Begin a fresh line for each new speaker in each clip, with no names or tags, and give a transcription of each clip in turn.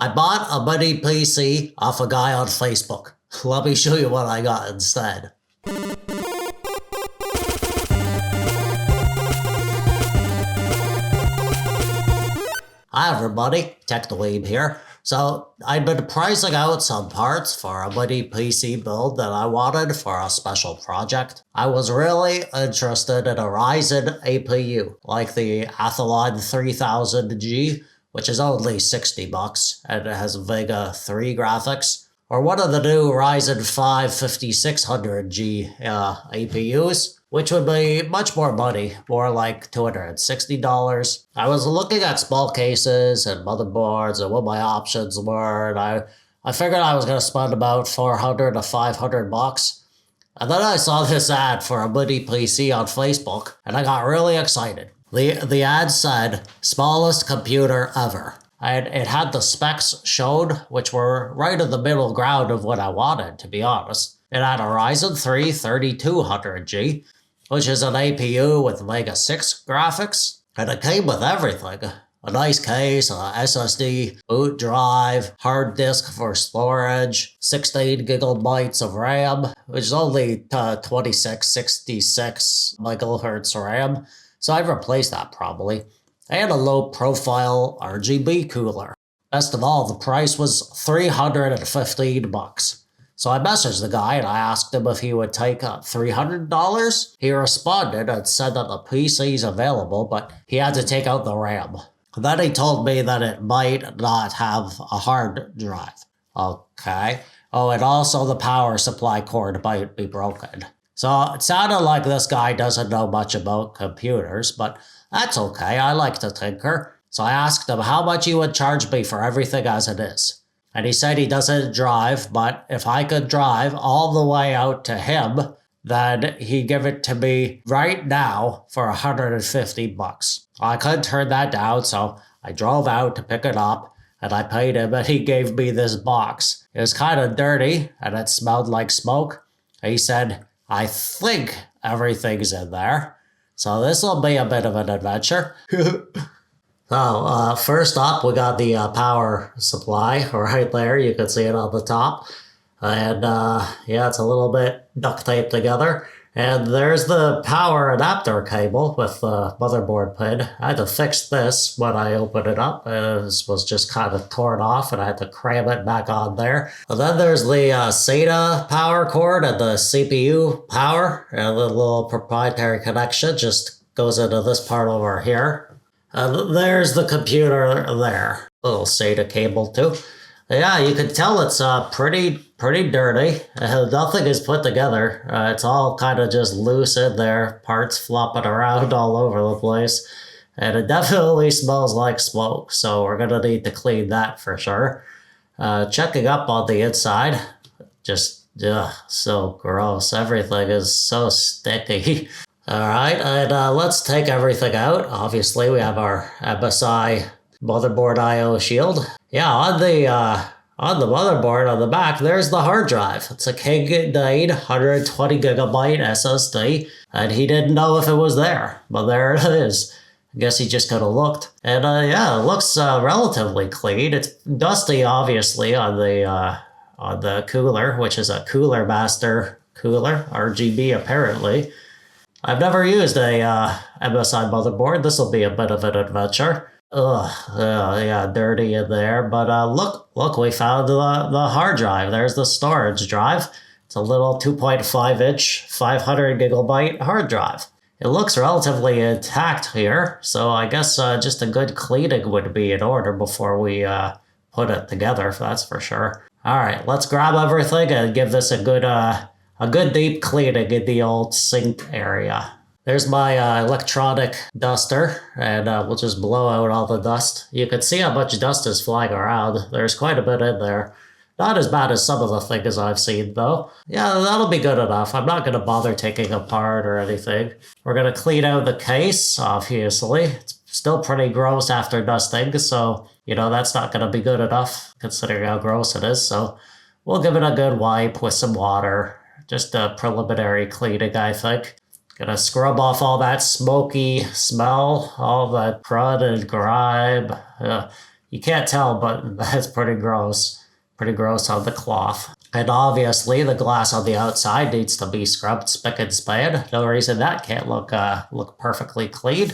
I bought a Mini PC off a guy on Facebook. Let me show you what I got instead. Hi everybody, TechDweeb here. So I'd been pricing out some parts for a Mini PC build that I wanted for a special project. I was really interested in a Ryzen APU, like the Athlon 3000G, which is only 60 bucks, and it has Vega 3 graphics, or one of the new Ryzen 5 5600G APUs, which would be much more money, more like $260. I was looking at small cases and motherboards and what my options were, and I figured I was going to spend about 400 to 500 bucks. And then I saw this ad for a Mini PC on Facebook, and I got really excited. The ad said, smallest computer ever. And it had the specs shown, which were right in the middle ground of what I wanted, to be honest. It had a Ryzen 3 3200G, which is an APU with Vega 6 graphics, and it came with everything. A nice case, a SSD, boot drive, hard disk for storage, 16 gigabytes of RAM, which is only 2666 megahertz RAM, so I'd replace that probably, and a low-profile RGB cooler. Best of all, the price was 315 bucks. So I messaged the guy and I asked him if he would take $300. He responded and said that the PC is available, but he had to take out the RAM. Then he told me that it might not have a hard drive. Okay. Oh, and also the power supply cord might be broken. So it sounded like this guy doesn't know much about computers, but that's okay. I like to tinker. So I asked him how much he would charge me for everything as it is. And he said he doesn't drive, but if I could drive all the way out to him, then he'd give it to me right now for 150 bucks. I couldn't turn that down, so I drove out to pick it up, and I paid him, and he gave me this box. It was kind of dirty, and it smelled like smoke. He said, I think everything's in there, so this will be a bit of an adventure. So, first up, we got the power supply right there. You can see it on the top. And yeah, it's a little bit duct taped together. And there's the power adapter cable with the motherboard pin. I had to fix this when I opened it up. This was just kind of torn off and I had to cram it back on there. And then there's the SATA power cord and the CPU power. And the little proprietary connection just goes into this part over here. And there's the computer there. Little SATA cable too. Yeah, you can tell it's pretty dirty. Nothing is put together. It's all kind of just loose in there. Parts flopping around all over the place. And it definitely smells like smoke. So we're going to need to clean that for sure. Checking up on the inside. Just, so gross. Everything is so sticky. All right, and let's take everything out. Obviously, we have our MSI motherboard I/O shield. Yeah, on the motherboard on the back, there's the hard drive. It's a KingDain 120 gigabyte SSD, and he didn't know if it was there, but there it is. I guess he just could have looked. And yeah, it looks relatively clean. It's dusty, obviously, on the cooler, which is a Cooler Master cooler, RGB apparently. I've never used a MSI motherboard. This will be a bit of an adventure. Yeah, dirty in there. But look, we found the hard drive. There's the storage drive. It's a little 2.5-inch, 500 gigabyte hard drive. It looks relatively intact here, so I guess just a good cleaning would be in order before we put it together, that's for sure. All right, let's grab everything and give this a good deep cleaning in the old sink area. There's my electronic duster, and we'll just blow out all the dust. You can see how much dust is flying around. There's quite a bit in there. Not as bad as some of the things I've seen, though. Yeah, that'll be good enough. I'm not going to bother taking apart or anything. We're going to clean out the case, obviously. It's still pretty gross after dusting, so, you know, that's not going to be good enough, considering how gross it is. So we'll give it a good wipe with some water. Just a preliminary cleaning, I think. Gonna scrub off all that smoky smell, all that crud and grime. You can't tell, but that's pretty gross. Pretty gross on the cloth. And obviously the glass on the outside needs to be scrubbed spick and span. No reason that can't look perfectly clean.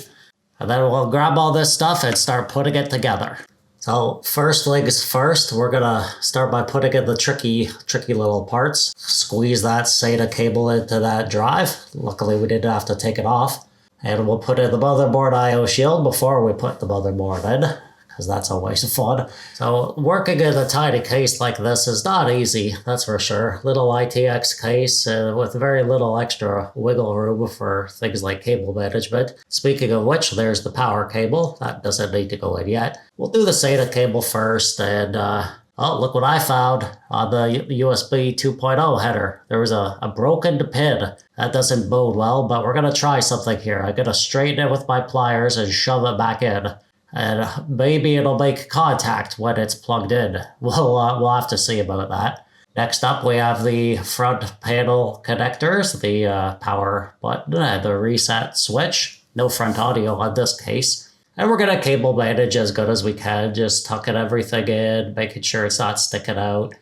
And then we'll grab all this stuff and start putting it together. So first things first, we're gonna start by putting in the tricky little parts. Squeeze that SATA cable into that drive. Luckily we didn't have to take it off. And we'll put in the motherboard I/O shield before we put the motherboard in, because that's always fun. So working in a tiny case like this is not easy, that's for sure. Little ITX case with very little extra wiggle room for things like cable management. Speaking of which, there's the power cable. That doesn't need to go in yet. We'll do the SATA cable first, and oh, look what I found on the USB 2.0 header. There was a broken pin. That doesn't bode well, but we're gonna try something here. I'm gonna straighten it with my pliers and shove it back in. And maybe it'll make contact when it's plugged in. We'll have to see about that. Next up, we have the front panel connectors, the power button, the reset switch. No front audio on this case. And we're gonna cable manage as good as we can, just tucking everything in, making sure it's not sticking out.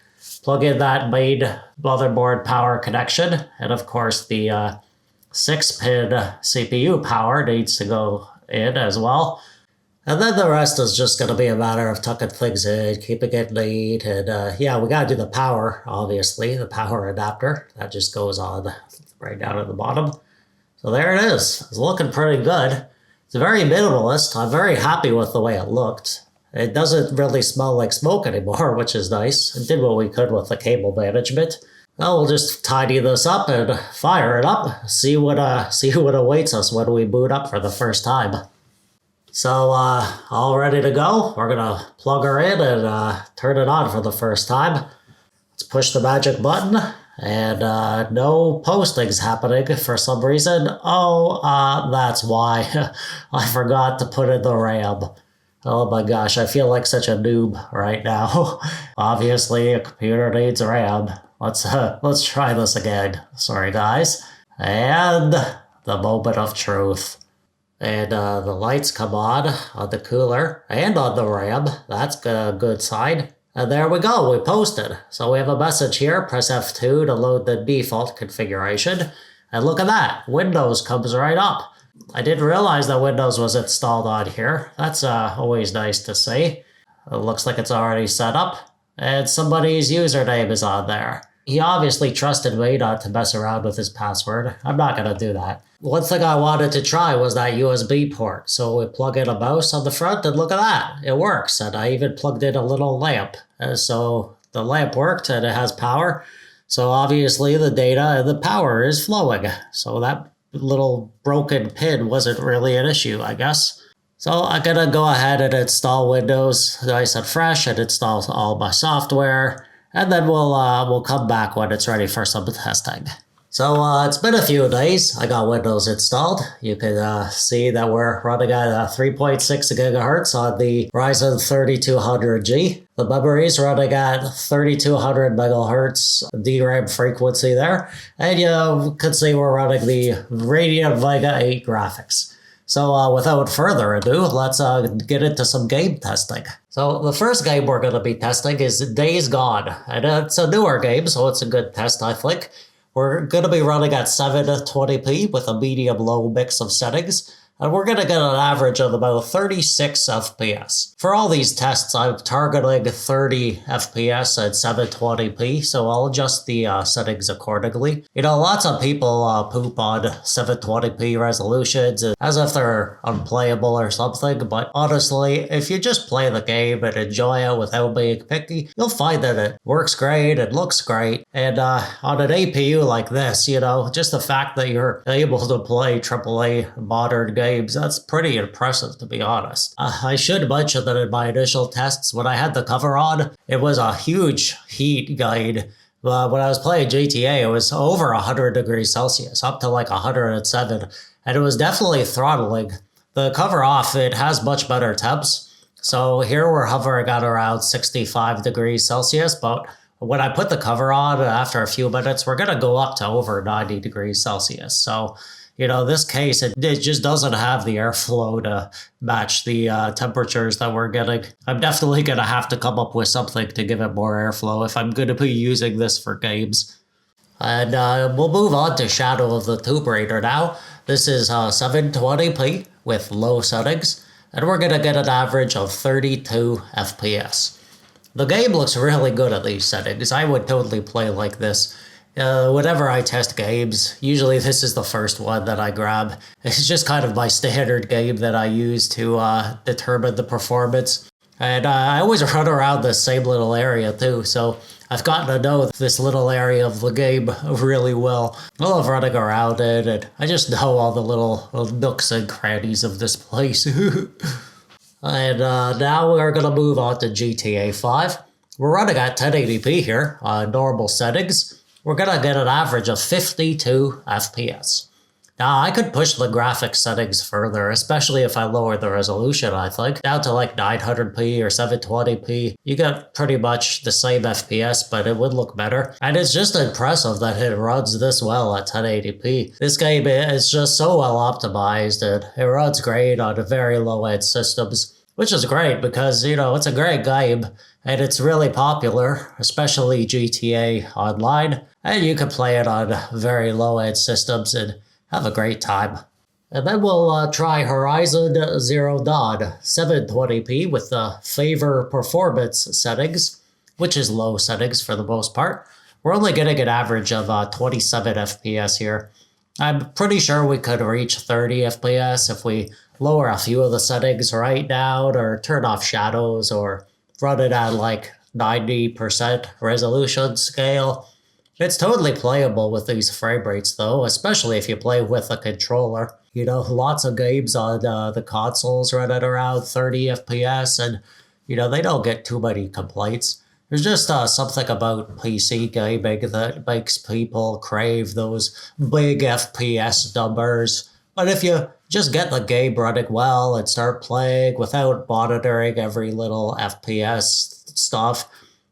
Plug in that main motherboard power connection. And of course, the 6-pin CPU power needs to go in as well. And then the rest is just going to be a matter of tucking things in, keeping it neat, and yeah, we got to do the power, obviously, the power adapter. That just goes on right down at the bottom. So there it is. It's looking pretty good. It's very minimalist. I'm very happy with the way it looked. It doesn't really smell like smoke anymore, which is nice. It did what we could with the cable management. Now we'll just tidy this up and fire it up, see what awaits us when we boot up for the first time. So, all ready to go. We're gonna plug her in and turn it on for the first time. Let's push the magic button, and no posting's happening for some reason. Oh, that's why. I forgot to put in the RAM. Oh my gosh, I feel like such a noob right now. Obviously, a computer needs RAM. Let's try this again. Sorry, guys. And the moment of truth. And the lights come on the cooler and on the RAM. That's a good sign. And there we go, we posted. So we have a message here, press F2 to load the default configuration. And look at that, Windows comes right up. I didn't realize that Windows was installed on here. That's always nice to see. It looks like it's already set up. And somebody's username is on there. He obviously trusted me not to mess around with his password. I'm not gonna do that. One thing I wanted to try was that USB port. So we plug in a mouse on the front and look at that. It works. And I even plugged in a little lamp. And so the lamp worked and it has power. So obviously the data and the power is flowing. So that little broken pin wasn't really an issue, I guess. So I'm gonna go ahead and install Windows nice and fresh and install all my software. And then we'll come back when it's ready for some testing. So it's been a few days. I got Windows installed. You can see that we're running at 3.6 gigahertz on the Ryzen 3200G. The memory is running at 3200 megahertz DRAM frequency there. And you can see we're running the Radeon Vega 8 graphics. So without further ado, let's get into some game testing. So the first game we're going to be testing is Days Gone. And it's a newer game, so it's a good test, I think. We're going to be running at 720p with a medium-low mix of settings. And we're going to get an average of about 36 FPS. For all these tests, I'm targeting 30 FPS at 720p, so I'll adjust the settings accordingly. You know, lots of people poop on 720p resolutions as if they're unplayable or something, but honestly, if you just play the game and enjoy it without being picky, you'll find that it works great, it looks great, and on an APU like this, you know, just the fact that you're able to play AAA modern games, that's pretty impressive, to be honest. I should mention that in my initial tests, when I had the cover on, it was a huge heat gain. When I was playing GTA, it was over 100 degrees Celsius, up to like 107, and it was definitely throttling. The cover off, it has much better temps. So here we're hovering at around 65 degrees Celsius, but when I put the cover on, after a few minutes, we're gonna go up to over 90 degrees Celsius. So, You know, this case, it just doesn't have the airflow to match the temperatures that we're getting. I'm definitely going to have to come up with something to give it more airflow if I'm going to be using this for games. And we'll move on to Shadow of the Tomb Raider now. This is 720p with low settings, and we're going to get an average of 32 FPS. The game looks really good at these settings. I would totally play like this. Whenever I test games, usually this is the first one that I grab. It's just kind of my standard game that I use to determine the performance. And I always run around the same little area too, so I've gotten to know this little area of the game really well. I love running around it, and I just know all the little nooks and crannies of this place. And now we're going to move on to GTA 5. We're running at 1080p here on normal settings. We're going to get an average of 52 FPS. Now, I could push the graphics settings further, especially if I lower the resolution, I think, down to like 900p or 720p. You get pretty much the same FPS, but it would look better. And it's just impressive that it runs this well at 1080p. This game is just so well optimized, and it runs great on very low-end systems, which is great because, you know, it's a great game, and it's really popular, especially GTA Online, and you can play it on very low-end systems and have a great time. And then we'll try Horizon Zero Dawn 720p with the favor performance settings, which is low settings for the most part. We're only getting an average of 27 FPS here. I'm pretty sure we could reach 30 FPS if we lower a few of the settings right down or turn off shadows or run it at like 90% resolution scale. It's totally playable with these frame rates though, especially if you play with a controller. You know, lots of games on the consoles run at around 30 FPS and, you know, they don't get too many complaints. There's just something about PC gaming that makes people crave those big FPS numbers. But if you just get the game running well and start playing without monitoring every little FPS stuff,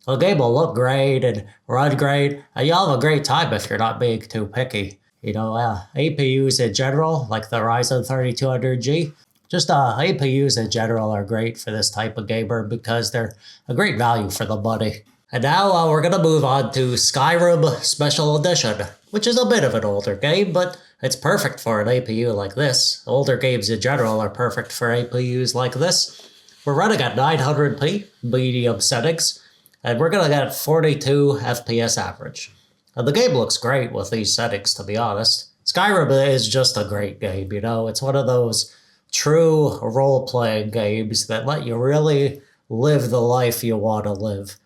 the game will look great and run great, and you'll have a great time if you're not being too picky. You know, APUs in general, like the Ryzen 3200G, just APUs in general are great for this type of gamer because they're a great value for the money. And now we're going to move on to Skyrim Special Edition, which is a bit of an older game, but it's perfect for an APU like this. Older games in general are perfect for APUs like this. We're running at 900p, medium settings, and we're going to get 42 FPS average. And the game looks great with these settings, to be honest. Skyrim is just a great game, you know? It's one of those true role-playing games that let you really live the life you want to live.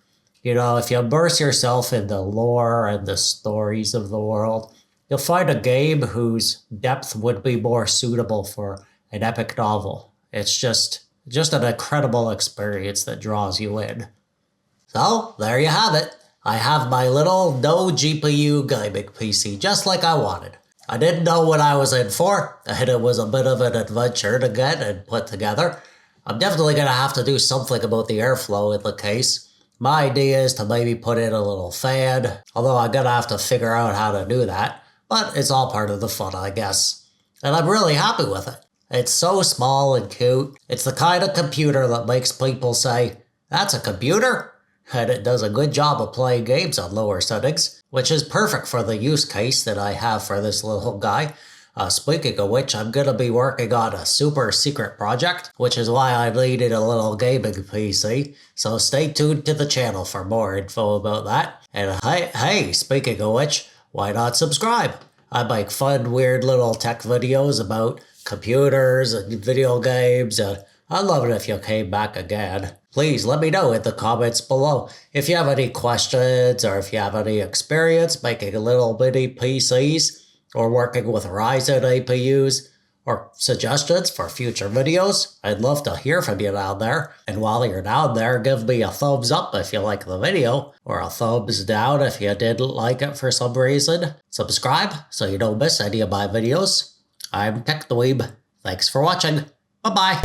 You know, if you immerse yourself in the lore and the stories of the world, you'll find a game whose depth would be more suitable for an epic novel. It's just an incredible experience that draws you in. So, there you have it. I have my little no GPU gaming PC just like I wanted. I didn't know what I was in for, and it was a bit of an adventure to get and put together. I'm definitely going to have to do something about the airflow in the case. My idea is to maybe put in a little fan, although I'm going to have to figure out how to do that. But it's all part of the fun, I guess. And I'm really happy with it. It's so small and cute. It's the kind of computer that makes people say, "That's a computer?" And it does a good job of playing games on lower settings, which is perfect for the use case that I have for this little guy. Speaking of which, I'm going to be working on a super secret project, which is why I needed a little gaming PC. So stay tuned to the channel for more info about that. And hey, speaking of which, why not subscribe? I make fun, weird little tech videos about computers and video games, and I'd love it if you came back again. Please let me know in the comments below if you have any questions or if you have any experience making little mini PCs or working with Ryzen APUs or suggestions for future videos. I'd love to hear from you down there. And while you're down there, give me a thumbs up if you like the video or a thumbs down if you didn't like it for some reason. Subscribe so you don't miss any of my videos. I'm TechDweeb. Thanks for watching. Bye-bye.